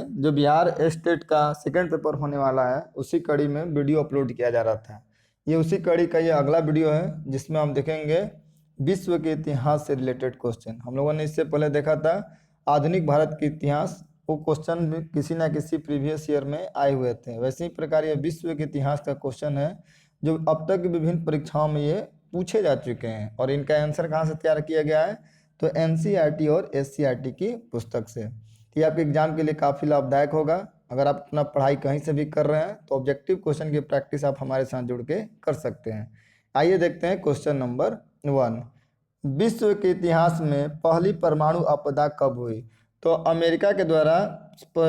में जो बिहार स्टेट का सेकंड पेपर होने वाला है उसी कड़ी में वीडियो अपलोड किया जा रहा था। ये उसी कड़ी का ये अगला वीडियो है जिसमें हम देखेंगे विश्व के इतिहास से रिलेटेड क्वेश्चन। हम लोगों ने इससे पहले देखा था आधुनिक भारत के इतिहास, वो क्वेश्चन भी किसी ना किसी प्रीवियस ईयर में आए हुए थे। वैसे ही प्रकार ये विश्व के इतिहास का क्वेश्चन है जो अब तक विभिन्न परीक्षाओं में ये पूछे जा चुके हैं और इनका आंसर कहाँ से तैयार किया गया है तो एनसीईआरटी और एससीईआरटी की पुस्तक से। ये आपके एग्जाम के लिए काफ़ी लाभदायक होगा। अगर आप अपना पढ़ाई कहीं से भी कर रहे हैं तो ऑब्जेक्टिव क्वेश्चन की प्रैक्टिस आप हमारे साथ जुड़ के कर सकते हैं। आइए देखते हैं क्वेश्चन नंबर 1। विश्व के इतिहास में पहली परमाणु आपदा कब हुई? तो अमेरिका के द्वारा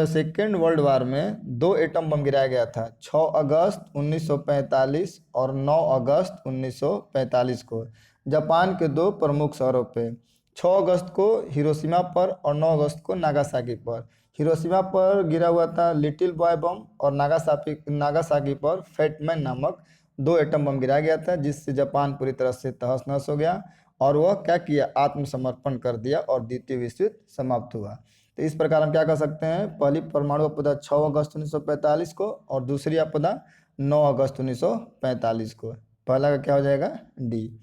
सेकेंड वर्ल्ड वार में 2 एटम बम गिराया गया था 6 अगस्त 1945 और 9 अगस्त 1945 को जापान के 2 प्रमुख शहरों पे। 6 अगस्त को हिरोशिमा पर और 9 अगस्त को नागासाकी पर। हिरोशिमा पर गिरा हुआ था लिटिल बॉय बम और नागासाकी पर फैटमैन नामक 2 एटम बम गिराया गया था जिससे जापान पूरी तरह से तहस नहस हो गया और वह क्या किया, आत्मसमर्पण कर दिया और द्वितीय विश्व युद्ध समाप्त हुआ। तो इस प्रकार हम क्या कर सकते हैं, पहली परमाणु आपदा 6 अगस्त 1945 को और दूसरी आपदा 9 अगस्त 1945 को। पहला का क्या हो जाएगा, डी।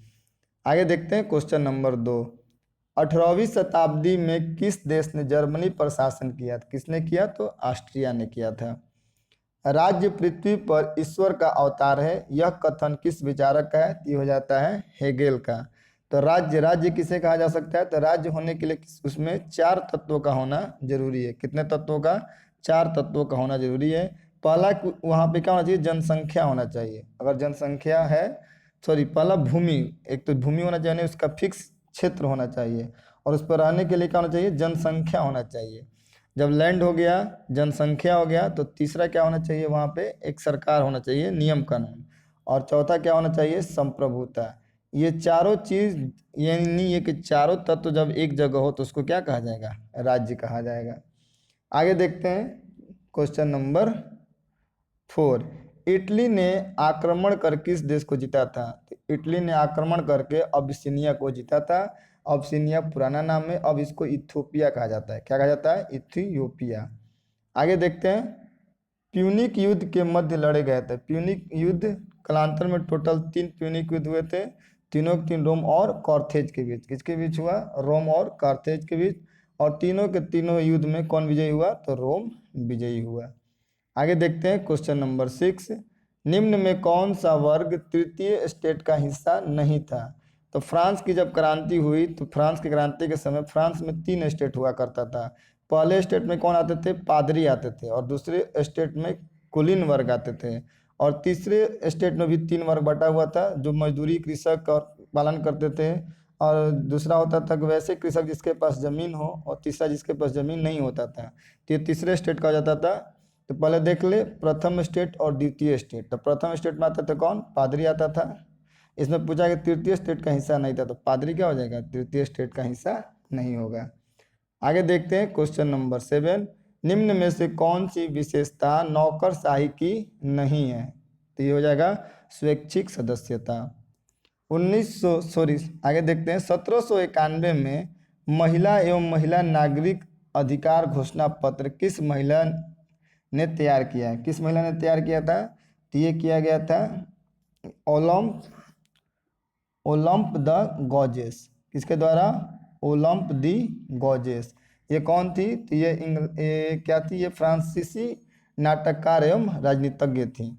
आगे देखते हैं क्वेश्चन नंबर 2। 18वीं शताब्दी में किस देश ने जर्मनी पर शासन किया था? किसने किया? तो ऑस्ट्रिया ने किया था। राज्य पृथ्वी पर ईश्वर का अवतार है, यह कथन किस विचारक का है? ये हो जाता है हेगेल का। तो राज्य किसे कहा जा सकता है? तो राज्य होने के लिए उसमें 4 तत्वों का होना जरूरी है। कितने तत्वों का? 4 तत्वों का होना जरूरी है। पहला वहाँ पे क्या होना चाहिए? जनसंख्या होना चाहिए। अगर जनसंख्या है, पहला भूमि, एक तो भूमि होना चाहिए, उसका फिक्स क्षेत्र होना चाहिए और उस पर रहने के लिए क्या होना चाहिए? जनसंख्या होना चाहिए। जब लैंड हो गया, जनसंख्या हो गया, तो तीसरा क्या होना चाहिए? वहाँ पे एक सरकार होना चाहिए, नियम कानून। और चौथा क्या होना चाहिए? संप्रभुता। ये चारों चीज, यानी ये कि चारों तत्व जब एक जगह हो तो उसको क्या कहा जाएगा? राज्य कहा जाएगा। आगे देखते हैं क्वेश्चन नंबर 4। इटली ने आक्रमण कर किस देश को जीता था? तो इटली ने आक्रमण करके अबिसिनिया को जीता था। अबिसिनिया पुराना नाम है, अब इसको इथियोपिया कहा जाता है। क्या कहा जाता है? इथियोपिया। आगे देखते हैं प्यूनिक युद्ध के मध्य लड़े गए थे। प्यूनिक युद्ध कालांतर में टोटल 3 प्यूनिक युद्ध हुए थे, तीनों के तीन रोम और कार्थेज के बीच। किसके बीच हुआ? रोम और कार्थेज के बीच। और तीनों के तीनों युद्ध में कौन विजयी हुआ? तो रोम विजयी हुआ। आगे देखते हैं क्वेश्चन नंबर 6। निम्न में कौन सा वर्ग तृतीय स्टेट का हिस्सा नहीं था? तो फ्रांस की जब क्रांति हुई तो फ्रांस की क्रांति के समय फ्रांस में 3 स्टेट हुआ करता था। पहले स्टेट में कौन आते थे? पादरी आते थे। और दूसरे स्टेट में कुलीन वर्ग आते थे। और तीसरे स्टेट में भी 3 वर्ग बटा हुआ था, जो मजदूरी कृषक और पालन करते थे। और दूसरा होता था कि वैसे कृषक जिसके पास जमीन हो, और तीसरा जिसके पास जमीन नहीं होता था। तो ये तीसरे स्टेट का हो जाता था। तो पहले देख ले प्रथम स्टेट और द्वितीय स्टेट। तो प्रथम स्टेट में आता था कौन? पादरी आता था। इसमें पूछा कि तृतीय स्टेट का हिस्सा नहीं था, तो पादरी क्या हो जाएगा? तृतीय स्टेट का हिस्सा नहीं होगा। आगे देखते हैं क्वेश्चन नंबर 7। निम्न में से कौन सी विशेषता नौकरशाही की नहीं है? तो ये हो जाएगा स्वैच्छिक सदस्यता। आगे देखते हैं 1791 में महिला एवं महिला नागरिक अधिकार घोषणा पत्र किस महिला ने तैयार किया है? किस महिला ने तैयार किया था? तो ये किया गया था ओलंप द गॉजेस। किसके द्वारा? Olympe de Gouges. ये कौन थी? तो ये क्या थी? ये फ्रांसीसी नाटककार एवं राजनीतिज्ञ थी।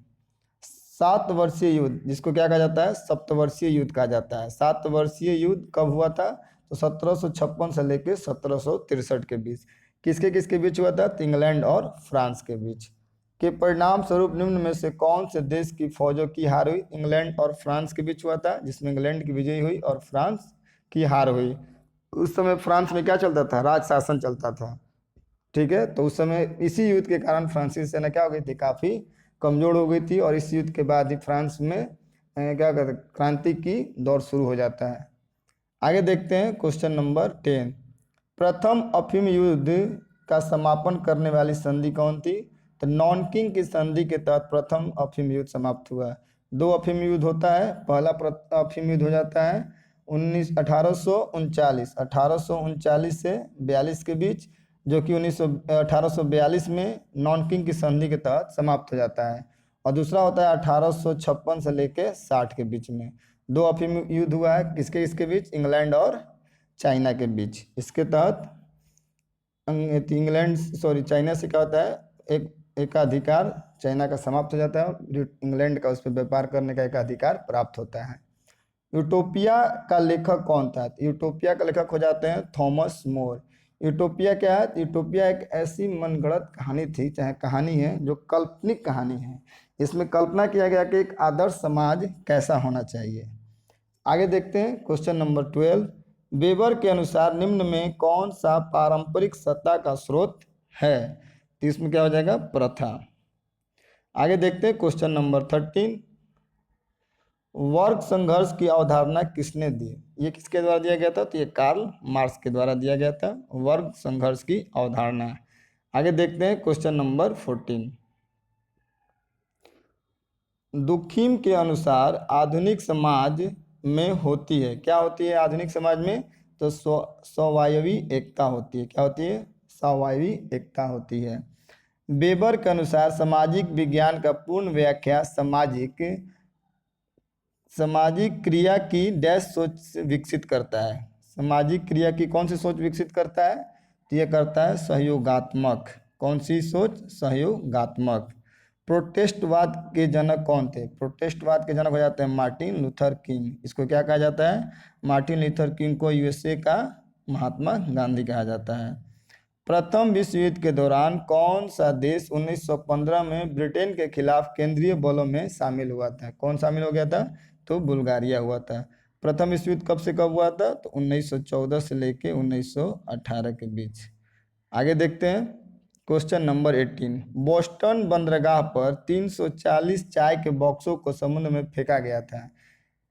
7 वर्षीय युद्ध, जिसको क्या कहा जाता है? सप्तवर्षीय युद्ध कहा जाता है। 7 वर्षीय युद्ध कब हुआ था? तो 1756 से लेकर 1763 के बीच। किसके किसके बीच हुआ था? तो इंग्लैंड और फ्रांस के बीच। के परिणाम स्वरूप निम्न में से कौन से देश की फौजों की हार हुई? इंग्लैंड और फ्रांस के बीच हुआ था, जिसमें इंग्लैंड की विजय हुई और फ्रांस की हार हुई। उस समय फ्रांस में क्या चलता था? राज शासन चलता था। ठीक है, तो उस समय इसी युद्ध के कारण फ्रांसीसी सेना क्या हो गई थी? काफ़ी कमजोर हो गई थी। और इस युद्ध के बाद ही फ्रांस में क्या कहते हैं, क्रांति की दौर शुरू हो जाता है। आगे देखते हैं क्वेश्चन नंबर 10। प्रथम अफीम युद्ध का समापन करने वाली संधि कौन थी? तो नॉनकिंग की संधि के तहत प्रथम अफीम युद्ध समाप्त हुआ। 2 अफीम युद्ध होता है। पहला अफीम युद्ध हो जाता है 1839 से 42 के बीच, जो कि 1842 में नॉनकिंग की संधि के तहत समाप्त हो जाता है। और दूसरा होता है 1856 से लेके 60 के बीच में। दो अफीम युद्ध हुआ है, किसके किसके बीच? इंग्लैंड और चाइना के बीच। इसके तहत चाइना से क्या होता है, एक एकाधिकार चाइना का समाप्त हो जाता है और इंग्लैंड का उस पर व्यापार करने का एकाधिकार प्राप्त होता है। यूटोपिया का लेखक कौन था? यूटोपिया का लेखक हो जाते हैं थॉमस मोर। यूटोपिया क्या है? यूटोपिया एक ऐसी मनगढ़ंत कहानी थी, चाहे कहानी है, जो काल्पनिक कहानी है। इसमें कल्पना किया गया कि एक आदर्श समाज कैसा होना चाहिए। आगे देखते हैं क्वेश्चन नंबर 12। वेबर के अनुसार निम्न में कौन सा पारंपरिक सत्ता का स्रोत है? तो इसमें क्या हो जाएगा? प्रथा। आगे देखते हैं क्वेश्चन नंबर 13। वर्ग संघर्ष की अवधारणा किसने दी? ये किसके द्वारा दिया गया था? तो ये कार्ल मार्क्स के द्वारा दिया गया था, वर्ग संघर्ष की अवधारणा। आगे देखते हैं क्वेश्चन नंबर 14। दुखीम के अनुसार आधुनिक समाज में होती है, क्या होती है आधुनिक समाज में? तो स्वायवी एकता होती है। क्या होती है? स्वायवी एकता होती है। वेबर के अनुसार सामाजिक विज्ञान का पूर्ण व्याख्या सामाजिक क्रिया की डैश सोच से विकसित करता है। सामाजिक क्रिया की कौन सी सोच विकसित करता है? तो यह करता है सहयोगात्मक। कौन सी सोच? सहयोगात्मक। प्रोटेस्टवाद के जनक कौन थे? प्रोटेस्टवाद के जनक हो जाते हैं मार्टिन लूथर किंग। इसको क्या कहा जाता है? मार्टिन लूथर किंग को यूएसए का महात्मा गांधी कहा जाता है। प्रथम विश्व युद्ध के दौरान कौन सा देश 1915 में ब्रिटेन के खिलाफ केंद्रीय बलों में शामिल हुआ था? कौन शामिल हो गया था? तो बुल्गारिया हुआ था। प्रथम विश्व युद्ध कब से कब हुआ था? तो 1914 से लेके 1918 के बीच। आगे देखते हैं क्वेश्चन नंबर 18। बोस्टन बंदरगाह पर 340 चाय के बॉक्सों को समुद्र में फेंका गया था।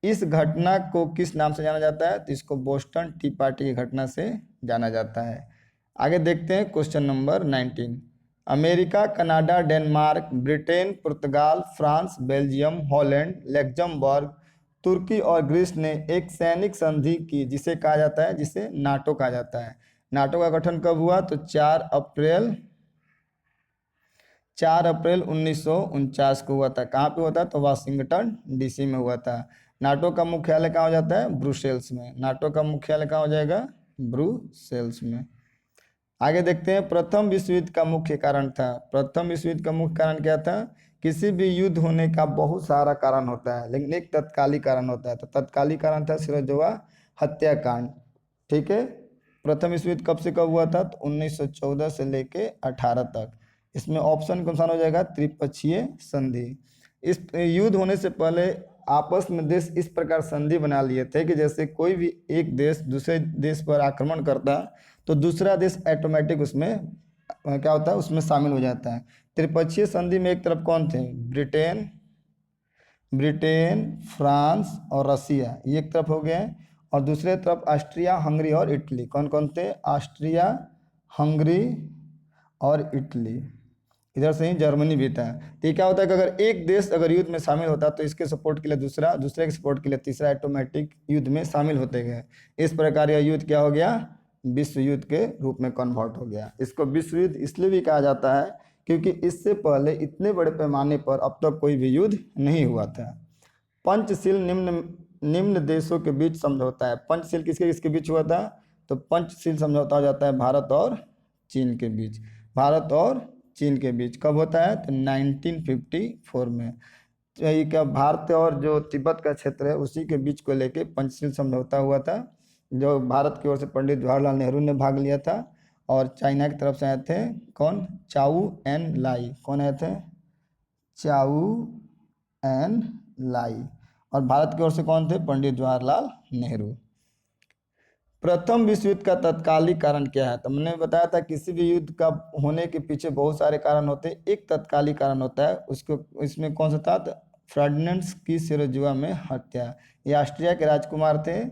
इस घटना को किस नाम से जाना जाता है? तो इसको बोस्टन टी पार्टी की घटना से जाना जाता है। आगे देखते हैं question number 19। America, Canada, Denmark, Britain, पुर्तगाल, फ्रांस, बेल्जियम, हॉलैंड, लग्जमबर्ग, तुर्की और ग्रीस ने एक सैनिक संधि की, जिसे कहा जाता है, जिसे नाटो कहा जाता है। नाटो का गठन कब हुआ? तो 4 अप्रैल 1949 को हुआ था। कहाँ पे हुआ था? तो वाशिंगटन डीसी में हुआ था। नाटो का मुख्यालय कहाँ हो जाता है? ब्रुसेल्स में। नाटो का मुख्यालय कहाँ हो जाएगा? ब्रुसेल्स में। आगे देखते हैं प्रथम विश्व युद्ध का मुख्य कारण था। प्रथम विश्व युद्ध का मुख्य कारण क्या था? किसी भी युद्ध होने का बहुत सारा कारण होता है, लेकिन एक तत्कालिक कारण होता है। तो तत्कालिक कारण था सिरोजोवा हत्याकांड। ठीक है। प्रथम विश्व युद्ध कब से कब हुआ था? तो 1914 से लेके 18 तक। इसमें ऑप्शन कौन सा हो जाएगा? त्रिपक्षीय संधि। इस युद्ध होने से पहले आपस में देश इस प्रकार संधि बना लिए थे कि जैसे कोई भी एक देश दूसरे देश पर आक्रमण करता तो दूसरा देश ऑटोमेटिक उसमें क्या होता है? उसमें शामिल हो जाता है। त्रिपक्षीय संधि में एक तरफ कौन थे? ब्रिटेन, फ्रांस और रसिया, ये एक तरफ हो गए। और दूसरे तरफ ऑस्ट्रिया, हंगरी और इटली। कौन कौन थे? ऑस्ट्रिया, हंगरी और इटली। इधर से ही जर्मनी भी था। तो ये क्या होता है कि अगर एक देश अगर युद्ध में शामिल होता तो इसके सपोर्ट के लिए दूसरा, दूसरे के सपोर्ट के लिए तीसरा ऑटोमेटिक युद्ध में शामिल होते गए। इस प्रकार यह युद्ध क्या हो गया? विश्व युद्ध के रूप में कन्वर्ट हो गया। इसको विश्व युद्ध इसलिए भी कहा जाता है क्योंकि इससे पहले इतने बड़े पैमाने पर अब तक कोई भी युद्ध नहीं हुआ था। पंचशील निम्न देशों के बीच समझौता है। पंचशील किसके किसके बीच हुआ था? तो पंचशील समझौता हो जाता है भारत और चीन के बीच। भारत और चीन के बीच कब होता है? तो 1954 में। तो ये क्या भारत और जो तिब्बत का क्षेत्र है उसी के बीच को लेके पंचशील समझौता हुआ था, जो भारत की ओर से पंडित जवाहरलाल नेहरू ने भाग लिया था और चाइना की तरफ से आए थे कौन? चाउ एन लाई। कौन आए थे? चाउ एन लाई। और भारत की ओर से कौन थे? पंडित जवाहरलाल नेहरू। प्रथम विश्व युद्ध का तत्कालिक कारण क्या है? तो हमने बताया था किसी भी युद्ध का होने के पीछे बहुत सारे कारण होते हैं, एक तत्कालिक कारण होता है। उसको इसमें कौन सा था? फ्रडिनेंड की सिरोजुआ में हत्या। ये ऑस्ट्रिया के राजकुमार थे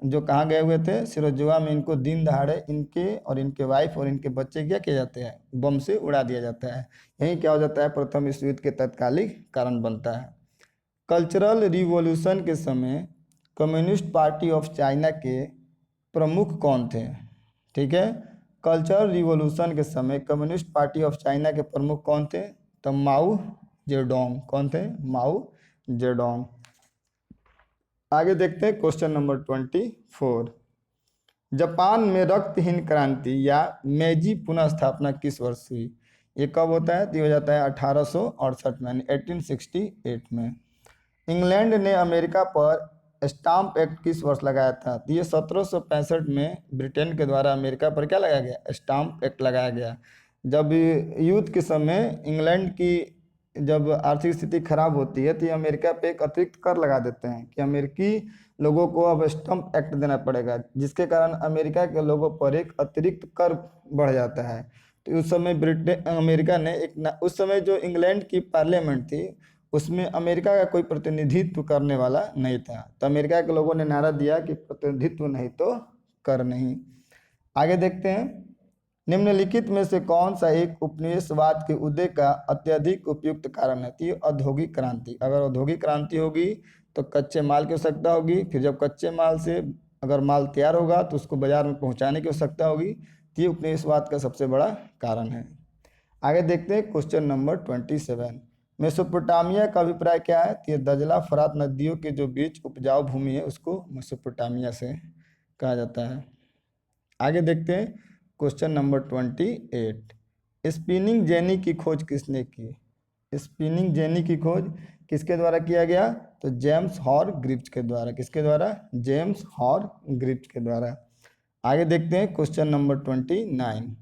जो कहाँ गए हुए थे? सिरोजुआ में। इनको दिन दहाड़े इनके और इनके वाइफ और इनके बच्चे क्या किया जाते हैं? बम से उड़ा दिया जाता है। यही क्या हो जाता है? प्रथम विश्व युद्ध के तत्कालिक कारण बनता है। कल्चरल रिवॉल्यूशन के समय कम्युनिस्ट पार्टी ऑफ चाइना के प्रमुख कौन थे? ठीक है। कल्चरल रिवॉल्यूशन के समय कम्युनिस्ट पार्टी ऑफ चाइना के प्रमुख कौन थे? तो माओ जेडोंग। कौन थे? माओ जेडोंग। आगे देखते हैं क्वेश्चन नंबर 24। जापान में रक्तहीन क्रांति या मेजी पुनः स्थापना किस वर्ष हुई? ये कब होता है? तो ये हो जाता है 1868 में, 1868 में। इंग्लैंड ने अमेरिका पर स्टाम्प एक्ट किस वर्ष लगाया था? तो ये 1765 में ब्रिटेन के द्वारा अमेरिका पर क्या लगाया गया? स्टाम्प एक्ट लगाया गया। जब युद्ध के समय इंग्लैंड की जब आर्थिक स्थिति खराब होती है तो ये अमेरिका पे एक अतिरिक्त कर लगा देते हैं कि अमेरिकी लोगों को अब स्टम्प एक्ट देना पड़ेगा, जिसके कारण अमेरिका के लोगों पर एक अतिरिक्त कर बढ़ जाता है। तो उस समय अमेरिका ने उस समय जो इंग्लैंड की पार्लियामेंट थी उसमें अमेरिका का कोई प्रतिनिधित्व करने वाला नहीं था, तो अमेरिका के लोगों ने नारा दिया कि प्रतिनिधित्व नहीं तो कर नहीं। आगे देखते हैं, निम्नलिखित में से कौन सा एक उपनिवेशवाद के उदय का अत्यधिक उपयुक्त कारण है? तो औद्योगिक क्रांति। अगर औद्योगिक क्रांति होगी तो कच्चे माल की आवश्यकता होगी, फिर जब कच्चे माल से अगर माल तैयार होगा तो उसको बाजार में पहुंचाने की आवश्यकता होगी, तो ये उपनिवेशवाद का सबसे बड़ा कारण है। आगे देखते हैं क्वेश्चन नंबर 27। मेसोपोटामिया का अभिप्राय क्या है? तो ये दजला फरात नदियों के जो बीच उपजाऊ भूमि है उसको मेसोपोटामिया से कहा जाता है। आगे देखते हैं क्वेश्चन नंबर 28। स्पिनिंग जेनी की खोज किसने की? स्पिनिंग जेनी की खोज किसके द्वारा किया गया? तो जेम्स हॉरग्रीव्स के द्वारा। किसके द्वारा? जेम्स हॉरग्रीव्स के द्वारा। आगे देखते हैं क्वेश्चन नंबर 29।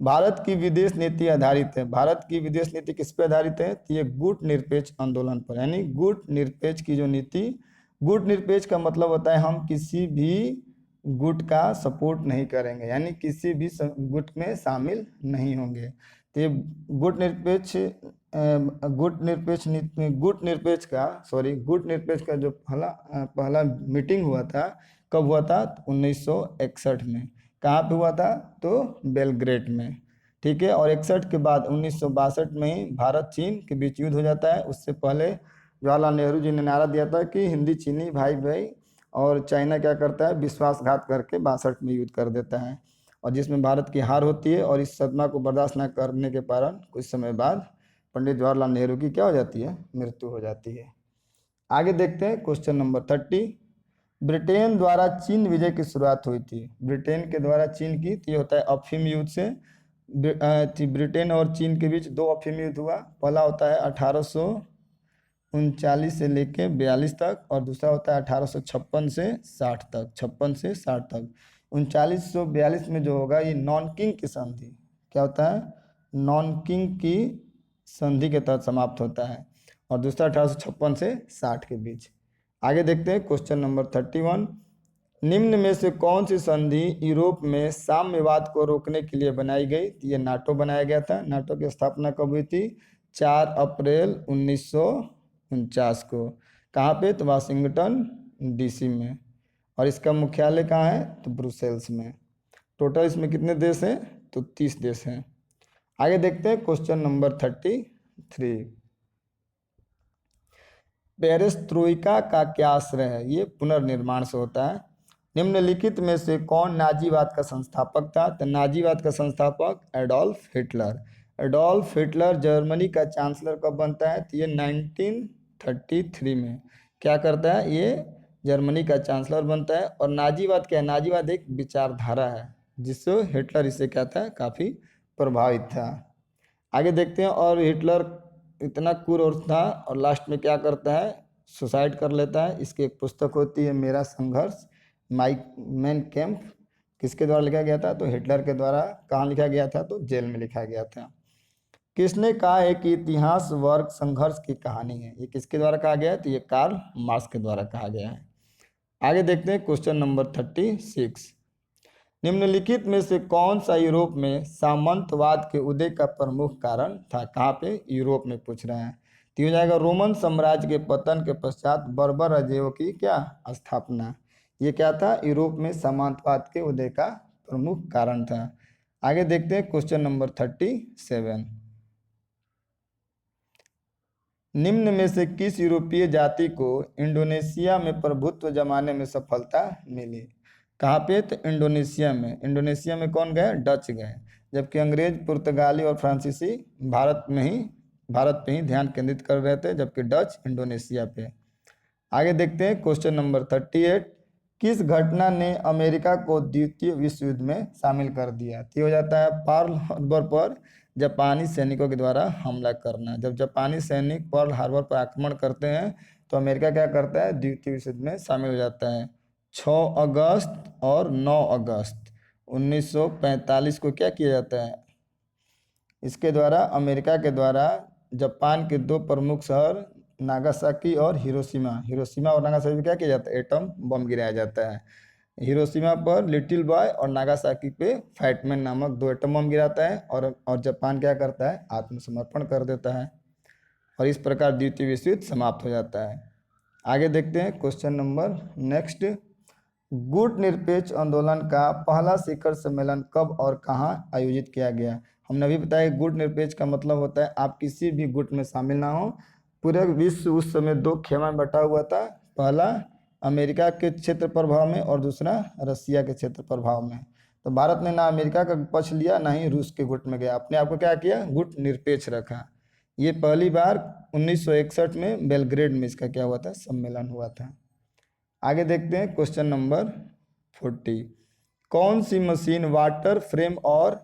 भारत की विदेश नीति आधारित है। भारत की विदेश नीति किस पे आधारित है? तो ये गुट निरपेक्ष आंदोलन पर, यानी गुट निरपेक्ष की जो नीति, गुट निरपेक्ष का मतलब होता है हम किसी भी गुट का सपोर्ट नहीं करेंगे, यानी किसी भी गुट में शामिल नहीं होंगे। तो ये गुट निरपेक्ष गुट निरपेक्ष का जो पहला मीटिंग हुआ था, कब हुआ था? 1961 में। कहाँ पे हुआ था? तो बेलग्रेड में। ठीक है। और 61 के बाद 1962 में ही भारत चीन के बीच युद्ध हो जाता है। उससे पहले जवाहरलाल नेहरू जी ने नारा दिया था कि हिंदी चीनी भाई भाई, और चाइना क्या करता है? विश्वासघात करके 62 में युद्ध कर देता है, और जिसमें भारत की हार होती है। और इस सदमा को बर्दाश्त न करने के कारण कुछ समय बाद पंडित जवाहरलाल नेहरू की क्या हो जाती है? मृत्यु हो जाती है। आगे देखते हैं क्वेश्चन नंबर 30। ब्रिटेन द्वारा चीन विजय की शुरुआत हुई थी। ब्रिटेन के द्वारा चीन की, तो ये होता है अफीम युद्ध से। ब्रिटेन और चीन के बीच 2 अफीम युद्ध हुआ। पहला होता है 1839 से लेके 42 तक, और दूसरा होता है 1856 से 60 तक। 56 से 60 तक। 3942 में जो होगा ये नॉनकिंग की संधि, क्या होता है? नॉनकिंग की संधि के तहत समाप्त होता है, और दूसरा 1856 से 60 के बीच। आगे देखते हैं क्वेश्चन नंबर 31। निम्न में से कौन सी संधि यूरोप में साम्यवाद को रोकने के लिए बनाई गई? तो ये नाटो बनाया गया था। नाटो की स्थापना कब हुई थी? 4 अप्रैल 1949 को। कहाँ पे? तो वाशिंगटन डीसी में। और इसका मुख्यालय कहाँ है? तो ब्रुसेल्स में। टोटल इसमें कितने देश हैं? तो 30 देश हैं। आगे देखते हैं क्वेश्चन नंबर 33। पेरेस्ट्रोइका का क्या आश्रय है? ये पुनर्निर्माण से होता है। निम्नलिखित में से कौन नाजीवाद का संस्थापक था? तो नाजीवाद का संस्थापक Adolf Hitler. Adolf Hitler Germany का चांसलर कब बनता है? तो ये 1933 में क्या करता है? ये जर्मनी का चांसलर बनता है। और नाजीवाद क्या है? नाजीवाद एक विचारधारा है जिससे हिटलर इससे क्या था? काफ़ी प्रभावित था। आगे देखते हैं। और हिटलर इतना क्रूर था, और लास्ट में क्या करता है? सुसाइड कर लेता है। इसकी एक पुस्तक होती है मेरा संघर्ष, मेन कैंप। किसके द्वारा लिखा गया था? तो हिटलर के द्वारा। कहाँ लिखा गया था? तो जेल में लिखा गया था। किसने कहा है कि इतिहास वर्ग संघर्ष की कहानी है? ये किसके द्वारा कहा गया है? तो ये कार्ल मार्क्स के द्वारा कहा गया है। आगे देखते हैं क्वेश्चन नंबर 36। निम्नलिखित में से कौन सा यूरोप में सामंतवाद के उदय का प्रमुख कारण था? कहाँ पे? यूरोप में पूछ रहे हैं। तो हो जाएगा रोमन साम्राज्य के पतन के पश्चात बर्बर राज्यों की क्या? स्थापना। ये क्या था? यूरोप में सामंतवाद के उदय का प्रमुख कारण था। आगे देखते हैं क्वेश्चन नंबर 37। निम्न में से किस यूरोपीय जाति को इंडोनेशिया में प्रभुत्व जमाने में सफलता मिली? कहाँ पे? तो इंडोनेशिया में। इंडोनेशिया में कौन गए? डच गए। जबकि अंग्रेज, पुर्तगाली और फ्रांसीसी भारत पे ही ध्यान केंद्रित कर रहे थे, जबकि डच इंडोनेशिया पे। आगे देखते हैं क्वेश्चन नंबर 38। किस घटना ने अमेरिका को द्वितीय विश्व युद्ध में शामिल कर दिया? तो हो जाता है पर्ल हार्बर पर जापानी सैनिकों के द्वारा हमला करना। जब जापानी सैनिक पर्ल हार्बर पर आक्रमण करते हैं तो अमेरिका क्या करता है? द्वितीय विश्व युद्ध में शामिल हो जाता है। 6 अगस्त और 9 अगस्त 1945 को क्या किया जाता है? इसके द्वारा अमेरिका के द्वारा जापान के 2 प्रमुख शहर नागासाकी और हिरोशिमा और नागासाकी पे क्या किया जाता है? एटम बम गिराया जाता है। हिरोशिमा पर लिटिल बॉय और नागासाकी पे फैटमैन नामक 2 एटम बम गिराता है और जापान क्या करता है? आत्मसमर्पण कर देता है। और इस प्रकार द्वितीय विश्व युद्ध समाप्त हो जाता है। आगे देखते हैं क्वेश्चन नंबर नेक्स्ट। गुट निरपेक्ष आंदोलन का पहला शिखर सम्मेलन कब और कहाँ आयोजित किया गया? हमने अभी बताया गुट निरपेक्ष का मतलब होता है आप किसी भी गुट में शामिल ना हो। पूरे विश्व उस समय 2 खेमा में बटा हुआ था। पहला अमेरिका के क्षेत्र प्रभाव में और दूसरा रसिया के क्षेत्र प्रभाव में। तो भारत ने ना अमेरिका का पक्ष लिया ना ही रूस के गुट में गया, अपने आप को क्या किया? गुट निरपेक्ष रखा। ये पहली बार 1961 में बेलग्रेड में इसका क्या हुआ था? सम्मेलन हुआ था। आगे देखते हैं क्वेश्चन नंबर 40। कौन सी मशीन वाटर फ्रेम और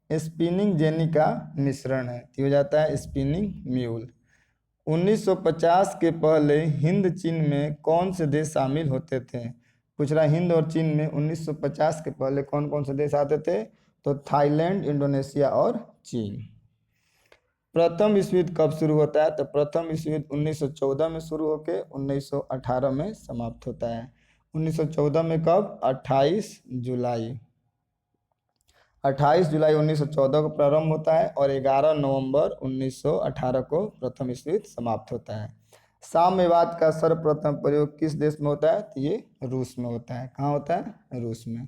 स्पिनिंग जेनी का मिश्रण है? हो जाता है स्पिनिंग म्यूल। 1950 के पहले हिंद चीन में कौन से देश शामिल होते थे? पूछ रहा हिंद और चीन में 1950 के पहले कौन कौन से देश आते थे? तो थाईलैंड, इंडोनेशिया और चीन। प्रथम विश्व युद्ध कब शुरू होता है? तो प्रथम विश्व युद्ध 1914 में शुरू होकर 1918 में समाप्त होता है। 1914 में कब? 28 जुलाई 1914 को प्रारंभ होता है और 11 नवंबर 1918 को प्रथम विश्व युद्ध समाप्त होता है। साम्यवाद का सर्वप्रथम प्रयोग किस देश में होता है? तो ये रूस में होता है। कहाँ होता है? रूस में।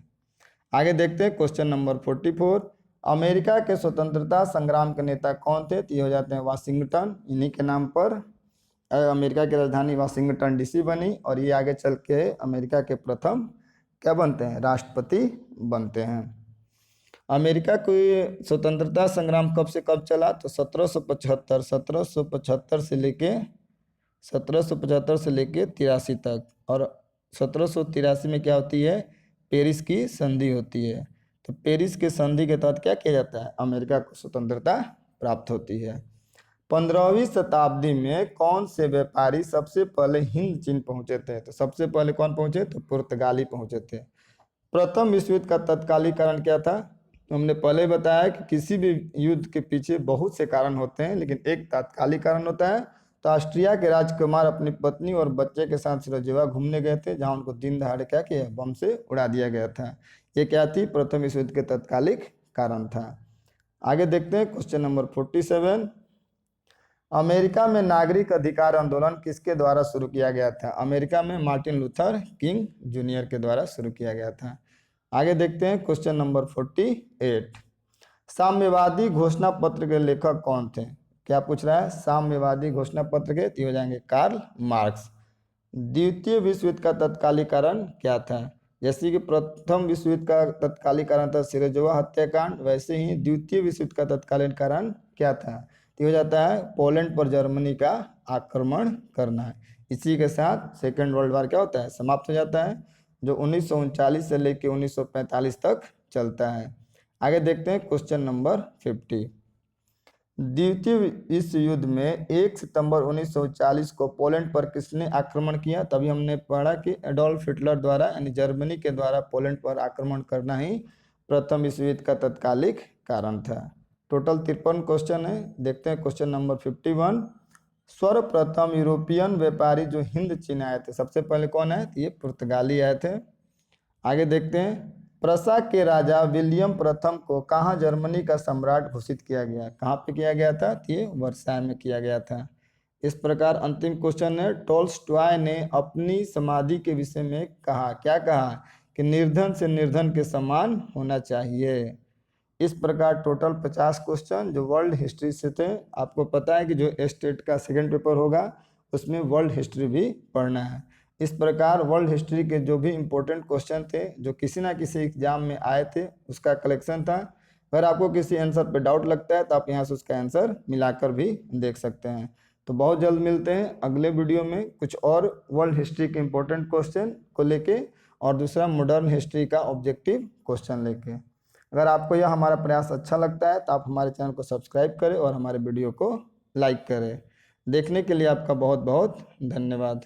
आगे देखते हैं क्वेश्चन नंबर 44। अमेरिका के स्वतंत्रता संग्राम के नेता कौन थे? तो ये हो जाते हैं वाशिंगटन। इन्हीं के नाम पर अमेरिका की राजधानी वाशिंगटन डीसी बनी और ये आगे चल के अमेरिका के प्रथम क्या बनते हैं? राष्ट्रपति बनते हैं। अमेरिका की स्वतंत्रता संग्राम कब से कब चला? तो 1775 से लेके 83 तक। और 1783 में क्या होती है? पेरिस की संधि होती है। तो पेरिस की संधि के तहत क्या किया जाता है? अमेरिका को स्वतंत्रता प्राप्त होती है। 15वीं शताब्दी में कौन से व्यापारी सबसे पहले हिंद चीन पहुंचे थे? तो सबसे पहले कौन पहुंचे? तो पुर्तगाली पहुंचे थे। प्रथम विश्व युद्ध का तत्कालीन कारण क्या था? तो हमने पहले बताया कि किसी भी युद्ध के पीछे बहुत से कारण होते हैं, लेकिन एक तात्कालिक कारण होता है। तो ऑस्ट्रिया के राजकुमार अपनी पत्नी और बच्चे के साथ सिराजेवा घूमने गए थे, जहां उनको दिन दहाड़े क्या किया? बम से उड़ा दिया गया था। ये क्या थी? प्रथम विश्व युद्ध के तत्कालिक कारण था। आगे देखते हैं क्वेश्चन नंबर 47। अमेरिका में नागरिक अधिकार आंदोलन किसके द्वारा शुरू किया गया था? अमेरिका में मार्टिन लूथर किंग जूनियर के द्वारा शुरू किया गया था। आगे देखते हैं क्वेश्चन नंबर 48। साम्यवादी घोषणा पत्र के लेखक कौन थे? क्या पूछ रहा है? साम्यवादी घोषणा पत्र के हो जाएंगे कार्ल मार्क्स। द्वितीय विश्व युद्ध का तत्कालीन कारण क्या था? जैसे कि प्रथम विश्व युद्ध का तत्कालीन कारण था सिराजेवा हत्याकांड, वैसे ही द्वितीय विश्व युद्ध का तत्कालीन कारण क्या था? हो जाता है पोलैंड पर जर्मनी का आक्रमण करना है। इसी के साथ सेकेंड वर्ल्ड वॉर क्या होता है? समाप्त हो जाता है, जो 1939 से लेकर 1945 तक चलता है। आगे देखते हैं क्वेश्चन नंबर 50। द्वितीय विश्व युद्ध में 1 सितंबर 1940 को पोलैंड पर किसने आक्रमण किया? तभी हमने पढ़ा कि एडोल्फ हिटलर द्वारा यानी जर्मनी के द्वारा पोलैंड पर आक्रमण करना ही प्रथम विश्व युद्ध का तत्कालिक कारण था। टोटल 53 क्वेश्चन है। देखते हैं क्वेश्चन नंबर 51। सर्वप्रथम यूरोपियन व्यापारी जो हिंद चीन आए थे, सबसे पहले कौन आए? ये पुर्तगाली आए थे। आगे देखते हैं प्रसा के राजा विलियम प्रथम को कहाँ जर्मनी का सम्राट घोषित किया गया? कहाँ पे किया गया था? ये वर्साय में किया गया था। इस प्रकार अंतिम क्वेश्चन है, टोल्स्टॉय ने अपनी समाधि के विषय में कहा, क्या कहा? कि निर्धन से निर्धन के समान होना चाहिए। इस प्रकार टोटल 50 क्वेश्चन जो वर्ल्ड हिस्ट्री से थे। आपको पता है कि जो स्टेट का सेकंड पेपर होगा उसमें वर्ल्ड हिस्ट्री भी पढ़ना है। इस प्रकार वर्ल्ड हिस्ट्री के जो भी इम्पोर्टेंट क्वेश्चन थे जो किसी ना किसी एग्जाम में आए थे उसका कलेक्शन था। अगर आपको किसी आंसर पे डाउट लगता है तो आप यहाँ से उसका आंसर मिलाकर भी देख सकते हैं। तो बहुत जल्द मिलते हैं अगले वीडियो में कुछ और वर्ल्ड हिस्ट्री के इम्पोर्टेंट क्वेश्चन को लेके और दूसरा मॉडर्न हिस्ट्री का ऑब्जेक्टिव क्वेश्चन लेके। अगर आपको यह हमारा प्रयास अच्छा लगता है तो आप हमारे चैनल को सब्सक्राइब करें और हमारे वीडियो को लाइक करें। देखने के लिए आपका बहुत बहुत धन्यवाद।